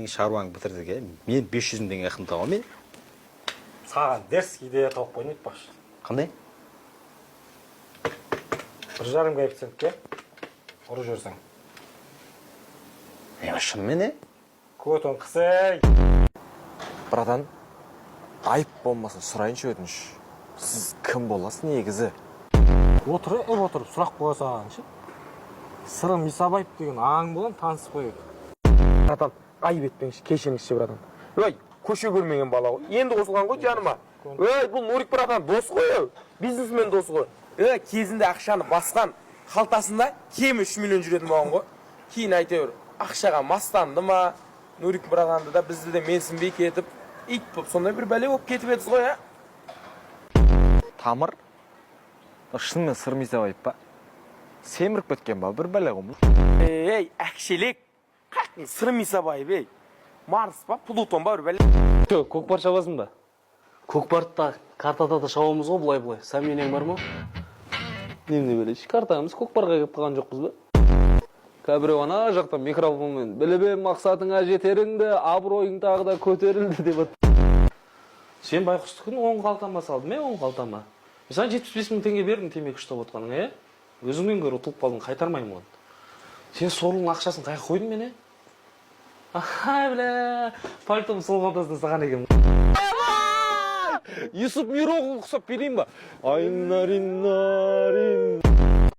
Сенің шаруаң бітірдіге, мен 500 теңге ақын тауам мен. Саған дерзкий идея тауып қойын айтпақшы. Қандай? 1,5 коэффициентке ұры жүрсің. Шынымен, Көтін қысай. Братан, айып болмасын сұрайыншы өтініш. Сіз кім боласыз негізі? Отырып сұрақ қойсаған ше. Сырым Исабаев деген ағаң болған танысып қойып. Братан, айып етпеңші, кешіріңізші братан. Өй, көше көрмеген бала ғой. Енді қосылған ғой жаныма. Өй, бұл Нурик братан дос қой, бизнесмен дос қой. Кезінде ақшаны басқан қалтасында кем 3 миллион жүретін болған ғой. Кейін әйтеуір ақшаға мастанды ма, Нурик братанды да бізді де менсінбей кетіп, ит болып, сондай бір бәле болып кетіп едіз ғой, а? Тамыр? Шынымен Сырым Исабаев па? Семіріп кеткен ба, бір бәле ғой. Ей, әкшелек. Қақтың Сырым Исабаев, ей. Марс па, Плутон ба, бір бәле. Көкпар шабасың ба? Көкпарда картада да шабамыз ғой бұлай. Сәменең бар ма? Немде білейші, картамыз көкпарға кеп қалған жоқпыз ба? Кәбіреу ана жақтан микрофонмен білібен мақсатыңа жетеріңді, абыройың тағы да көтерілді деп отыр. Сен байқұстықын 10 қалтама салдым, 10 қалтама. Сен 75 000 теңге бердің темекі ұштап отқаның, өзіңнен көрі ұтылып қалдың, қайтармаймын оны. Сен сорлың ақшасын қайық қойдың мен, Ай, біле, пальтом сол қалтасына саған екен. Юсуп Мироғын құсап берейін ба? Айнарин.